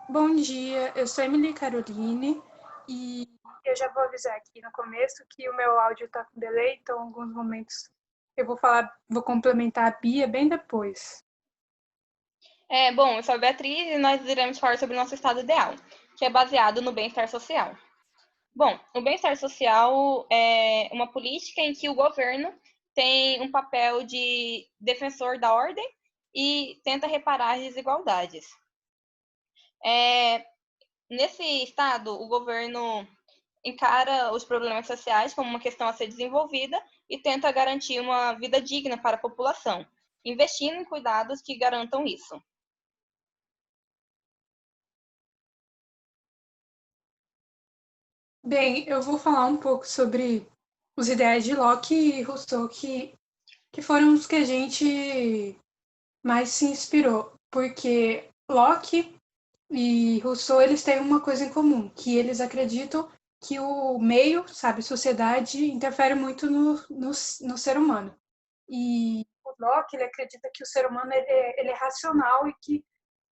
Bom dia, eu sou Emily Caroline e eu já vou avisar aqui no começo que o meu áudio está com delay, então em alguns momentos eu vou complementar a Bia bem depois. Bom, eu sou a Beatriz e nós iremos falar sobre o nosso estado ideal, que é baseado no bem-estar social. Bom, o bem-estar social é uma política em que o governo tem um papel de defensor da ordem e tenta reparar as desigualdades. É, Nesse estado, o governo encara os problemas sociais como uma questão a ser desenvolvida e tenta garantir uma vida digna para a população, investindo em cuidados que garantam isso. Bem, eu vou falar um pouco sobre os ideais de Locke e Rousseau, que foram os que a gente mais se inspirou, porque Locke e Rousseau, eles têm uma coisa em comum, que eles acreditam que o meio, sabe, sociedade, interfere muito no ser humano. E o Locke, ele acredita que o ser humano ele é racional e que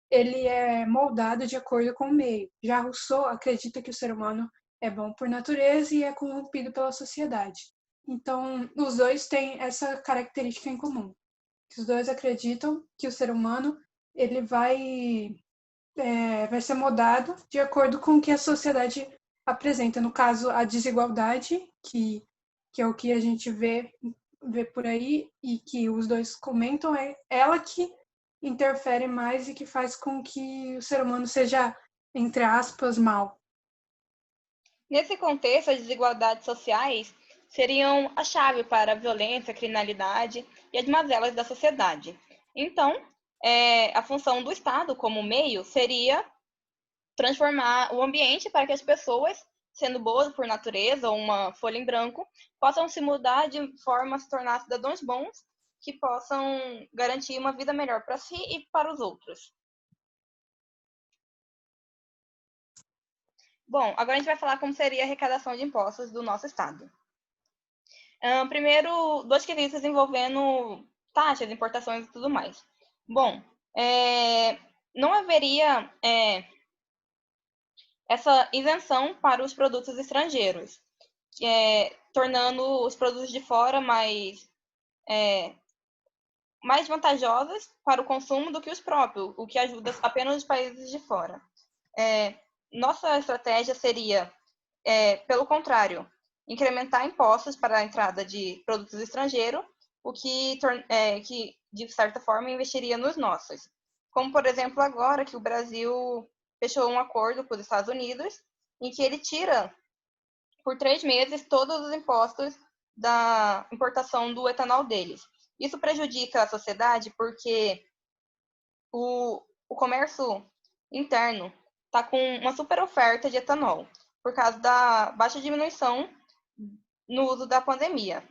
ele é moldado de acordo com o meio. Já Rousseau acredita que o ser humano é bom por natureza e é corrompido pela sociedade. Então, os dois têm essa característica em comum. Os dois acreditam que o ser humano ele vai ser moldado de acordo com o que a sociedade apresenta. No caso, a desigualdade, que é o que a gente vê por aí e que os dois comentam, é ela que interfere mais e que faz com que o ser humano seja, entre aspas, mal. Nesse contexto, as desigualdades sociais seriam a chave para a violência, a criminalidade e as mazelas da sociedade. Então, a função do Estado como meio seria transformar o ambiente para que as pessoas, sendo boas por natureza ou uma folha em branco, possam se mudar de forma a se tornar cidadãos bons que possam garantir uma vida melhor para si e para os outros. Bom, agora a gente vai falar como seria a arrecadação de impostos do nosso Estado. Primeiro, dois quesitos envolvendo taxas, importações e tudo mais. Bom, não haveria essa isenção para os produtos estrangeiros, tornando os produtos de fora mais vantajosos para o consumo do que os próprios, o que ajuda apenas os países de fora. Nossa estratégia seria, pelo contrário, incrementar impostos para a entrada de produtos estrangeiros, o que, de certa forma, investiria nos nossos. Como, por exemplo, agora que o Brasil fechou um acordo com os Estados Unidos, em que ele tira, por 3 meses, todos os impostos da importação do etanol deles. Isso prejudica a sociedade porque o comércio interno está com uma super oferta de etanol, por causa da baixa diminuição no uso da pandemia.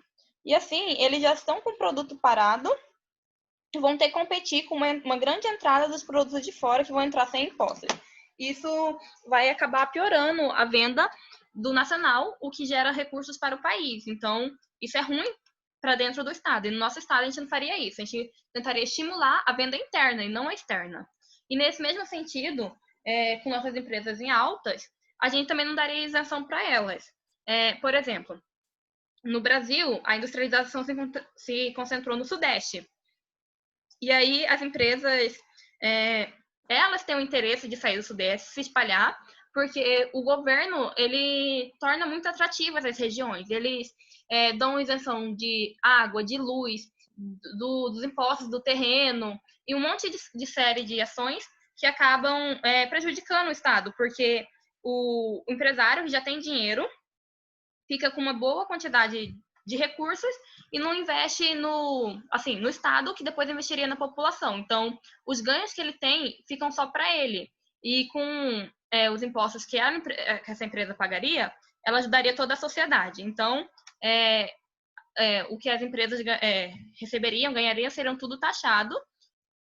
E assim, eles já estão com o produto parado e vão ter que competir com uma grande entrada dos produtos de fora que vão entrar sem impostos. Isso vai acabar piorando a venda do nacional, o que gera recursos para o país. Então, isso é ruim para dentro do Estado. E no nosso Estado a gente não faria isso. A gente tentaria estimular a venda interna e não a externa. E nesse mesmo sentido, com nossas empresas em altas, a gente também não daria isenção para elas. Por exemplo, no Brasil, a industrialização se concentrou no Sudeste. E aí as empresas, elas têm o interesse de sair do Sudeste, se espalhar, porque o governo, ele torna muito atrativas as regiões. Eles dão isenção de água, de luz, dos impostos do terreno e um monte de série de ações que acabam prejudicando o Estado, porque o empresário que já tem dinheiro fica com uma boa quantidade de recursos e não investe no Estado, que depois investiria na população. Então, os ganhos que ele tem ficam só para ele. E com os impostos que essa empresa pagaria, ela ajudaria toda a sociedade. Então, o que as empresas receberiam, ganhariam, seriam tudo taxado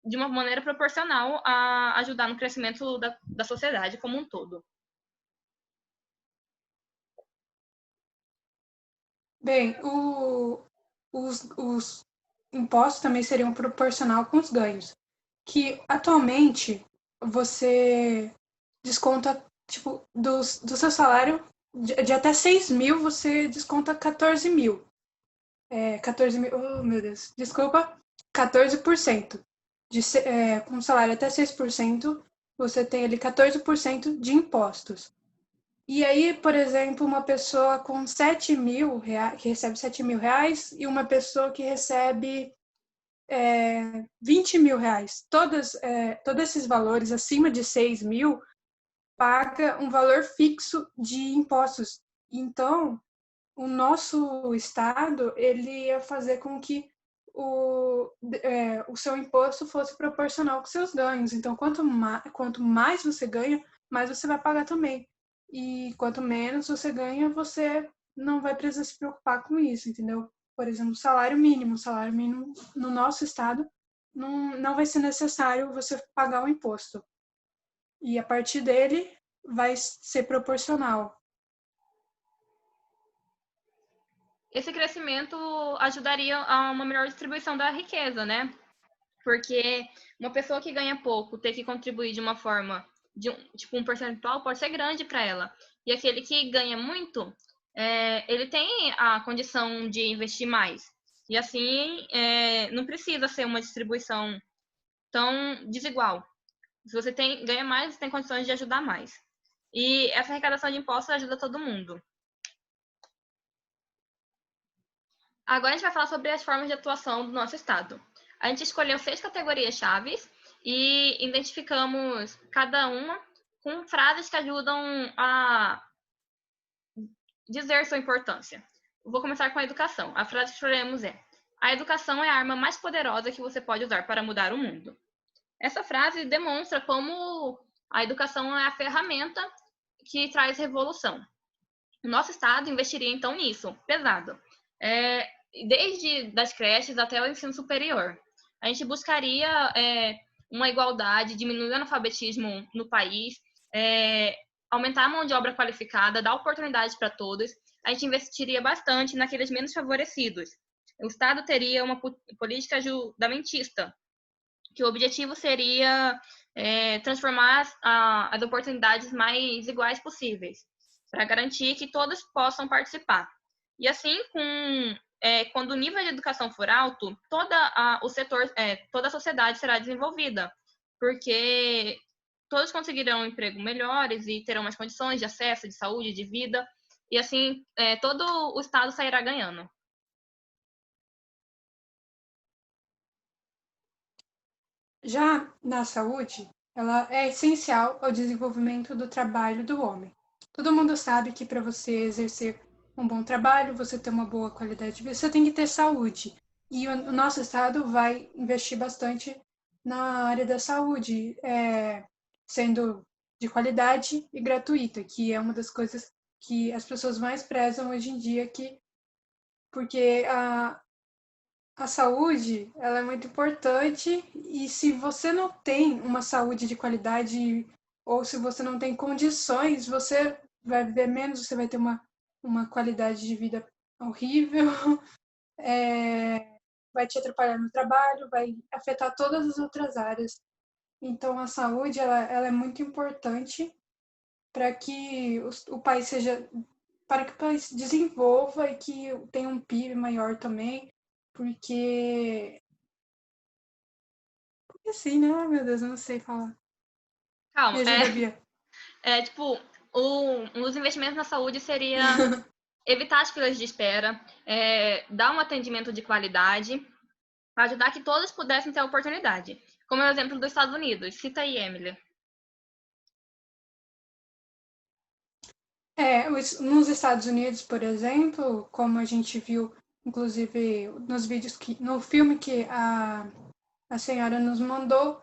de uma maneira proporcional a ajudar no crescimento da sociedade como um todo. Bem, os impostos também seriam proporcional com os ganhos, que atualmente você desconta, tipo, do seu salário, de até 6 mil, você desconta 14 mil. 14 mil, oh meu Deus, desculpa, 14%. Com salário até 6%, você tem ali 14% de impostos. E aí, por exemplo, uma pessoa com 7 mil reais, que recebe 7 mil reais, e uma pessoa que recebe 20 mil reais. Todos esses valores acima de 6 mil paga um valor fixo de impostos. Então, o nosso estado ele ia fazer com que o seu imposto fosse proporcional com seus ganhos. Então, quanto mais você ganha, mais você vai pagar também. E quanto menos você ganha, você não vai precisar se preocupar com isso, entendeu? Por exemplo, salário mínimo no nosso estado não vai ser necessário você pagar o imposto. E a partir dele vai ser proporcional. Esse crescimento ajudaria a uma melhor distribuição da riqueza, né? Porque uma pessoa que ganha pouco ter que contribuir de uma forma, um percentual pode ser grande para ela. E aquele que ganha muito, ele tem a condição de investir mais. E assim, não precisa ser uma distribuição tão desigual. Se você ganha mais, você tem condições de ajudar mais. E essa arrecadação de impostos ajuda todo mundo. Agora a gente vai falar sobre as formas de atuação do nosso estado. A gente escolheu 6 categorias chaves e identificamos cada uma com frases que ajudam a dizer sua importância. Vou começar com a educação. A frase que escolhemos é: a educação é a arma mais poderosa que você pode usar para mudar o mundo. Essa frase demonstra como a educação é a ferramenta que traz revolução. O nosso estado investiria então nisso, pesado. Desde das creches até o ensino superior. A gente buscaria uma igualdade, diminuir o analfabetismo no país, aumentar a mão de obra qualificada, dar oportunidades para todos. A gente investiria bastante naqueles menos favorecidos. O Estado teria uma política julgamentista, que o objetivo seria transformar as oportunidades mais iguais possíveis, para garantir que todos possam participar. E assim, quando o nível de educação for alto, toda a sociedade será desenvolvida, porque todos conseguirão emprego melhores e terão mais condições de acesso, de saúde, de vida, e assim, todo o Estado sairá ganhando. Já na saúde, ela é essencial ao desenvolvimento do trabalho do homem. Todo mundo sabe que para você exercer um bom trabalho, você ter uma boa qualidade de vida, você tem que ter saúde. E o nosso estado vai investir bastante na área da saúde, sendo de qualidade e gratuita, que é uma das coisas que as pessoas mais prezam hoje em dia, porque a saúde, ela é muito importante e se você não tem uma saúde de qualidade ou se você não tem condições, você vai viver menos, você vai ter uma qualidade de vida horrível, vai te atrapalhar no trabalho, vai afetar todas as outras áreas. Então, a saúde, ela é muito importante para que o país seja, para que o país desenvolva e que tenha um PIB maior também, porque assim, né? Ai, meu Deus, eu não sei falar. Me Calma, ajuda, Bia. tipo, um dos investimentos na saúde seria evitar as filas de espera, dar um atendimento de qualidade, para ajudar que todos pudessem ter a oportunidade. Como é o exemplo dos Estados Unidos. Cita aí, Emily. Nos Estados Unidos, por exemplo, como a gente viu, inclusive nos vídeos no filme que a senhora nos mandou,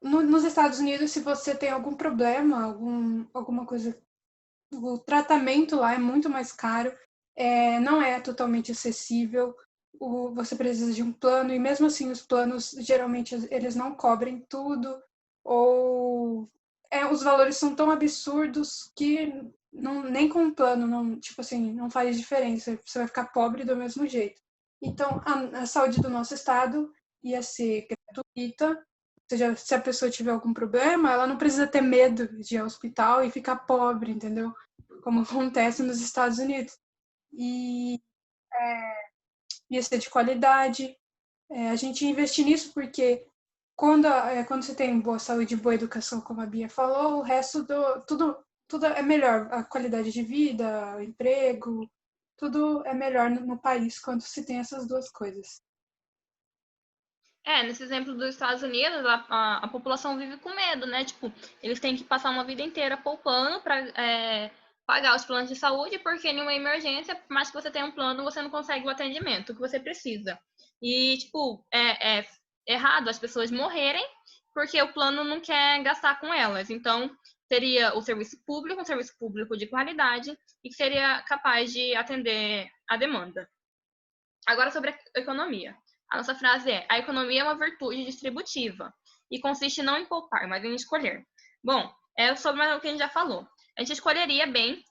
nos Estados Unidos, se você tem algum problema, alguma coisa, o tratamento lá é muito mais caro, não é totalmente acessível, você precisa de um plano, e mesmo assim os planos, geralmente, eles não cobrem tudo, ou os valores são tão absurdos que nem com um plano, não, tipo assim, não faz diferença, você vai ficar pobre do mesmo jeito. Então, a saúde do nosso estado ia ser gratuita, seja, se a pessoa tiver algum problema, ela não precisa ter medo de ir ao hospital e ficar pobre, entendeu? Como acontece nos Estados Unidos. E ia ser de qualidade. A gente investir nisso porque quando você tem boa saúde e boa educação, como a Bia falou, o resto tudo é melhor. A qualidade de vida, o emprego, tudo é melhor no país quando se tem essas duas coisas. Nesse exemplo dos Estados Unidos, a população vive com medo, né? Tipo, eles têm que passar uma vida inteira poupando para pagar os planos de saúde, porque em uma emergência, por mais que você tenha um plano, você não consegue o atendimento que você precisa. E, tipo, é errado as pessoas morrerem porque o plano não quer gastar com elas. Então, teria o serviço público, um serviço público de qualidade e que seria capaz de atender a demanda. Agora, sobre a economia. A nossa frase é: a economia é uma virtude distributiva e consiste não em poupar, mas em escolher. Bom, é sobre o que a gente já falou. A gente escolheria bem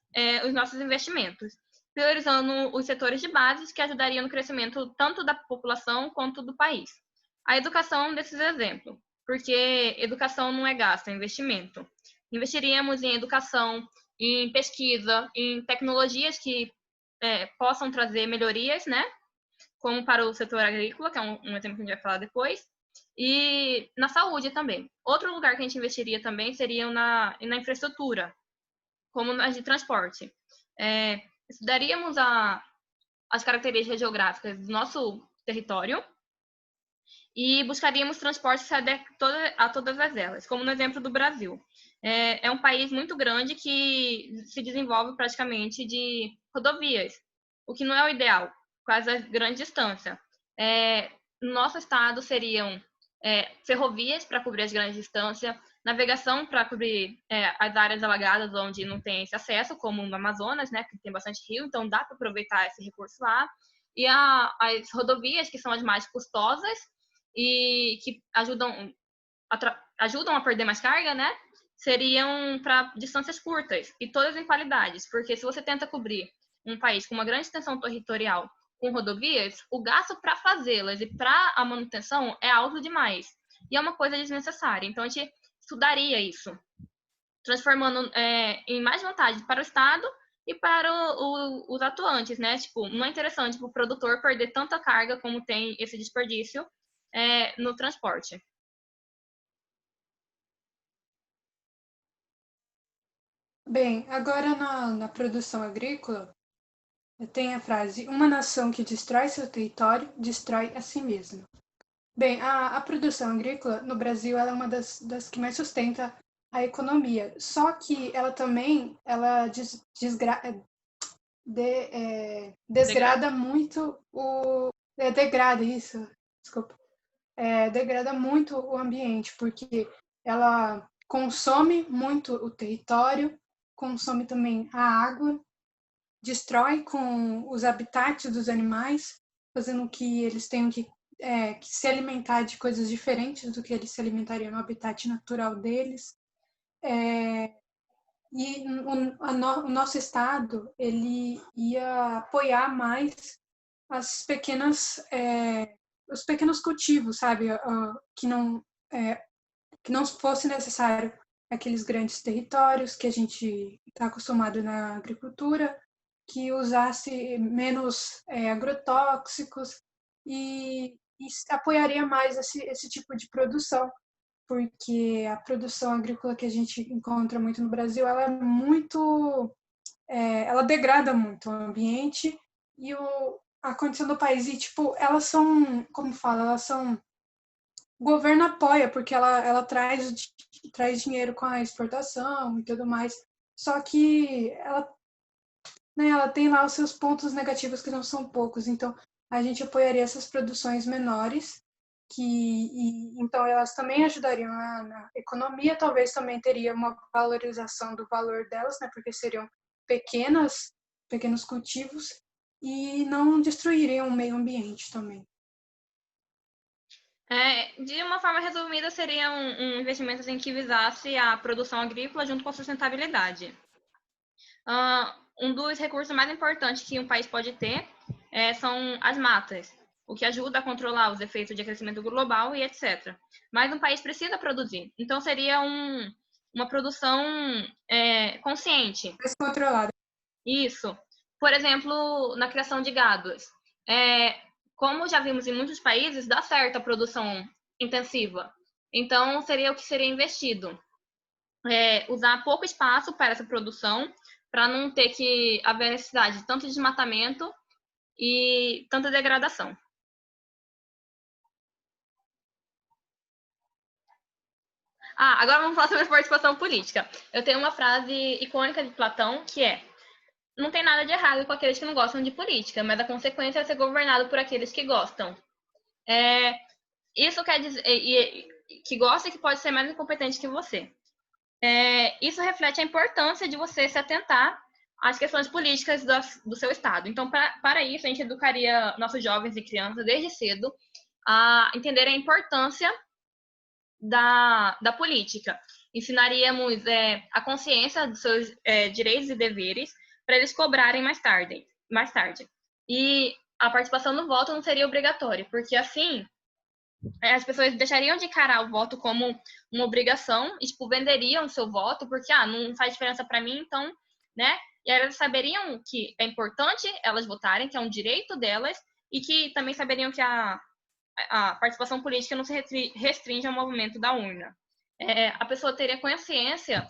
os nossos investimentos, priorizando os setores de base que ajudariam no crescimento tanto da população quanto do país. A educação é um desses exemplos, porque educação não é gasto, é investimento. Investiríamos em educação, em pesquisa, em tecnologias que possam trazer melhorias, né? Como para o setor agrícola, que é um exemplo que a gente vai falar depois, e na saúde também. Outro lugar que a gente investiria também seria na infraestrutura, como nas de transporte. Estudaríamos as características geográficas do nosso território e buscaríamos transportes a todas elas, como no exemplo do Brasil. É um país muito grande que se desenvolve praticamente de rodovias, o que não é o ideal, quase a grande distância. No nosso estado seriam ferrovias para cobrir as grandes distâncias, navegação para cobrir as áreas alagadas onde não tem esse acesso, como no Amazonas, né, que tem bastante rio, então dá para aproveitar esse recurso lá. E as rodovias, que são as mais custosas e que ajudam a perder mais carga, né? Seriam para distâncias curtas e todas em qualidades, porque se você tenta cobrir um país com uma grande extensão territorial com rodovias, o gasto para fazê-las e para a manutenção é alto demais. E é uma coisa desnecessária. Então, a gente estudaria isso, transformando em mais vantagem para o Estado e para os atuantes, né? Tipo, não é interessante para o produtor perder tanta carga como tem esse desperdício no transporte. Bem, agora na produção agrícola, tem a frase: uma nação que destrói seu território, destrói a si mesma. Bem, a produção agrícola no Brasil ela é uma das que mais sustenta a economia. Só que ela também desgrada muito degrada isso, desculpa. Degrada muito o ambiente, porque ela consome muito o território, consome também a água, destrói com os habitats dos animais, fazendo que eles tenham que se alimentar de coisas diferentes do que eles se alimentariam no habitat natural deles. E o nosso estado ele ia apoiar mais as os pequenos cultivos, sabe, que não fosse necessário aqueles grandes territórios que a gente está acostumado na agricultura, que usasse menos agrotóxicos e apoiaria mais esse tipo de produção, porque a produção agrícola que a gente encontra muito no Brasil, ela é muito, ela degrada muito o ambiente e a condição do país. E, tipo, elas são, como fala, elas são o governo apoia, porque ela traz dinheiro com a exportação e tudo mais. Só que ela tem lá os seus pontos negativos que não são poucos. Então, a gente apoiaria essas produções menores, então elas também ajudariam na economia, talvez também teria uma valorização do valor delas, né, porque seriam pequenos cultivos e não destruiriam o meio ambiente também. De uma forma resumida, seria um investimento em que visasse a produção agrícola junto com a sustentabilidade. Um dos recursos mais importantes que um país pode ter são as matas. o que ajuda a controlar os efeitos de aquecimento global e etc. Mas um país precisa produzir. Então, seria uma produção consciente. Mais controlada. Isso. Por exemplo, na criação de gados. Como já vimos em muitos países, dá certo a produção intensiva. Então, seria o que seria investido. Usar pouco espaço para essa produção, para não ter que haver necessidade de tanto desmatamento e tanta degradação. Agora vamos falar sobre a participação política. Eu tenho uma frase icônica de Platão, que é: não tem nada de errado com aqueles que não gostam de política, mas a consequência é ser governado por aqueles que gostam. Isso quer dizer que gosta e que pode ser mais incompetente que você. Isso reflete a importância de você se atentar às questões políticas do seu estado. Então, para isso, a gente educaria nossos jovens e crianças desde cedo a entender a importância da política. Ensinaríamos a consciência dos seus direitos e deveres para eles cobrarem mais tarde. E a participação no voto não seria obrigatória, porque assim as pessoas deixariam de encarar o voto como uma obrigação e, venderiam o seu voto porque, não faz diferença para mim, então, né? E aí elas saberiam que é importante elas votarem, que é um direito delas, e que também saberiam que a participação política não se restringe ao movimento da urna. A pessoa teria consciência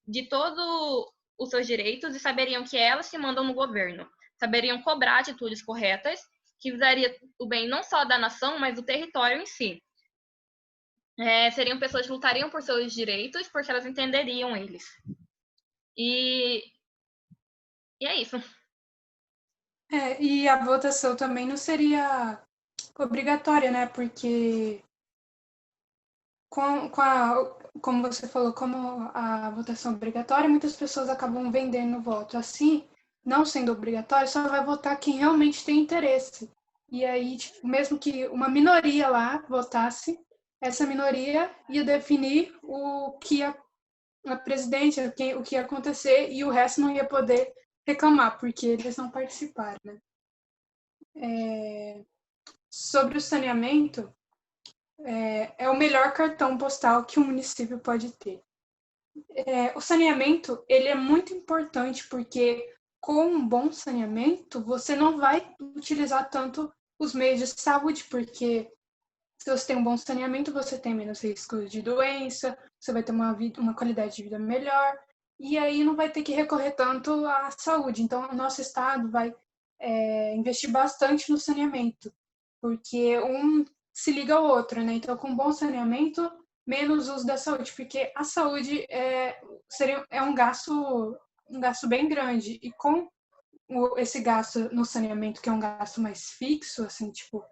de todos os seus direitos e saberiam que elas que mandam no governo. Saberiam cobrar atitudes corretas, que visaria o bem não só da nação, mas do território em si. Seriam pessoas que lutariam por seus direitos, porque elas entenderiam eles. E é isso. E a votação também não seria obrigatória, né? Porque como você falou, como a votação é obrigatória, muitas pessoas acabam vendendo o voto. Assim, não sendo obrigatório, só vai votar quem realmente tem interesse. E aí, tipo, mesmo que uma minoria lá votasse, essa minoria ia definir o que a presidente, o que ia acontecer, e o resto não ia poder reclamar, porque eles não participaram, né? Sobre o saneamento, é o melhor cartão postal que o município pode ter. O saneamento, ele é muito importante porque com um bom saneamento, você não vai utilizar tanto os meios de saúde, porque se você tem um bom saneamento, você tem menos riscos de doença, você vai ter uma qualidade de vida melhor, e aí não vai ter que recorrer tanto à saúde. Então, o nosso estado vai investir bastante no saneamento, porque um se liga ao outro, né? Então, com bom saneamento, menos uso da saúde, porque a saúde é um gasto bem grande, e com esse gasto no saneamento, que é um gasto mais fixo, assim, tipo,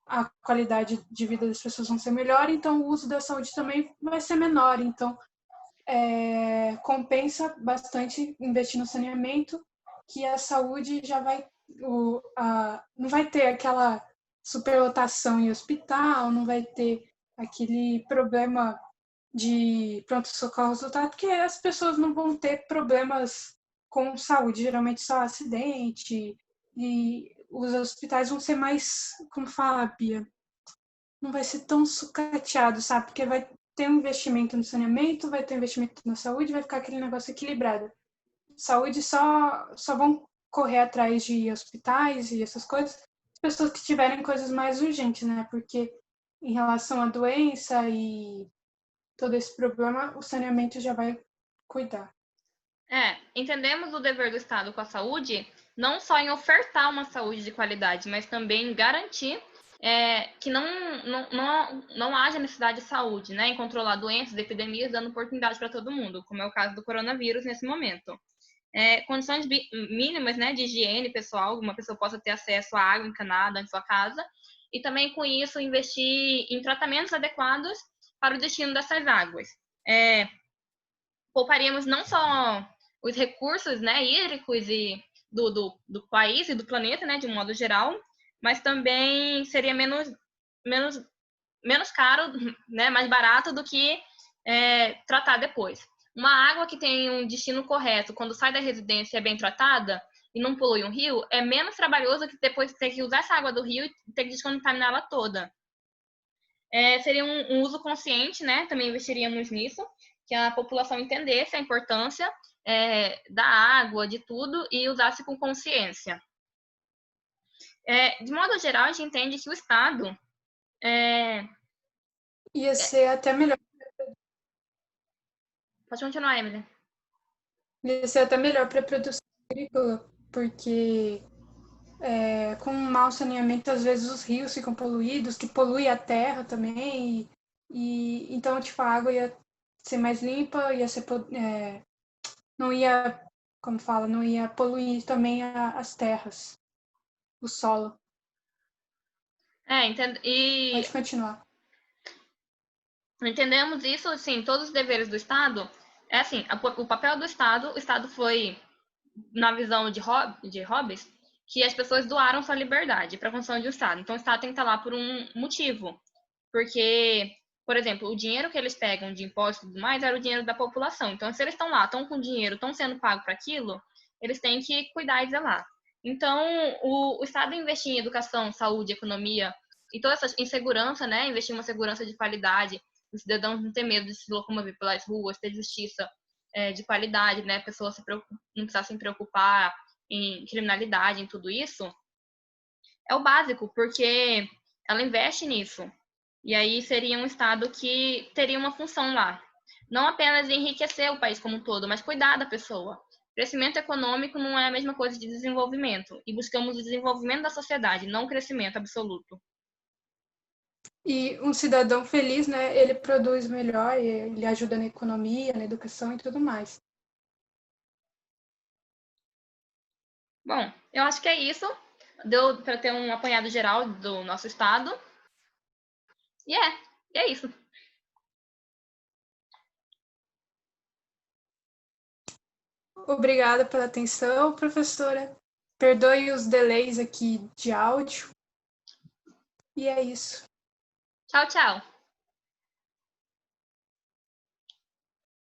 a qualidade de vida das pessoas vão ser melhor, então o uso da saúde também vai ser menor. Então, compensa bastante investir no saneamento, que a saúde já vai não vai ter aquela superlotação em hospital, não vai ter aquele problema de pronto-socorro resultado, porque as pessoas não vão ter problemas com saúde, geralmente só acidente, e os hospitais vão ser mais, como fala, Bia, não vai ser tão sucateado, sabe? Porque vai ter um investimento no saneamento, vai ter um investimento na saúde, vai ficar aquele negócio equilibrado. Saúde só vão correr atrás de hospitais e essas coisas, as pessoas que tiverem coisas mais urgentes, né? Porque em relação à doença e todo esse problema, o saneamento já vai cuidar. Entendemos o dever do Estado com a saúde, não só em ofertar uma saúde de qualidade, mas também em garantir que não haja necessidade de saúde, né? Em controlar doenças, epidemias, dando oportunidade para todo mundo, como é o caso do coronavírus nesse momento. Condições mínimas, né, de higiene pessoal, uma pessoa possa ter acesso à água encanada em sua casa, e também com isso investir em tratamentos adequados para o destino dessas águas. Pouparíamos não só os recursos, né, hídricos e do país e do planeta, né, de um modo geral, mas também seria menos caro, né, mais barato do que tratar depois. Uma água que tem um destino correto, quando sai da residência e é bem tratada, e não polui um rio, é menos trabalhoso que depois ter que usar essa água do rio e ter que descontaminar ela toda. Seria um uso consciente, né? Também investiríamos nisso, que a população entendesse a importância da água, de tudo, e usasse com consciência. De modo geral, a gente entende que o Estado ia ser até melhor. Pode continuar, Emily. Ia ser até melhor para a produção agrícola, porque com mau saneamento, às vezes os rios ficam poluídos, que polui a terra também, e então, tipo, a água ia ser mais limpa, ia ser, não ia, como fala, não ia poluir também as terras, o solo. Entendo. Pode continuar. Entendemos isso, assim, todos os deveres do Estado. Assim, o papel do Estado, o Estado foi, na visão de Hobbes, que as pessoas doaram sua liberdade para a construção de um Estado. Então, o Estado tem que estar lá por um motivo. Porque, por exemplo, o dinheiro que eles pegam de impostos e tudo mais era o dinheiro da população. Então, se eles estão lá, estão com dinheiro, estão sendo pagos para aquilo, eles têm que cuidar e zelar. Então, o Estado investir em educação, saúde, economia e toda essa insegurança, né? Investir em uma segurança de qualidade, os cidadãos não ter medo de se locomover pelas ruas, ter justiça de qualidade, né? Pessoas não precisar se preocupar em criminalidade, em tudo isso, é o básico, porque ela investe nisso. E aí seria um Estado que teria uma função lá. Não apenas enriquecer o país como um todo, mas cuidar da pessoa. Crescimento econômico não é a mesma coisa de desenvolvimento. E buscamos o desenvolvimento da sociedade, não o crescimento absoluto. E um cidadão feliz, né, ele produz melhor, ele ajuda na economia, na educação e tudo mais. Bom, eu acho que é isso. Deu para ter um apanhado geral do nosso estado. E é isso. Obrigada pela atenção, professora. Perdoe os delays aqui de áudio. E é isso. Tchau, tchau.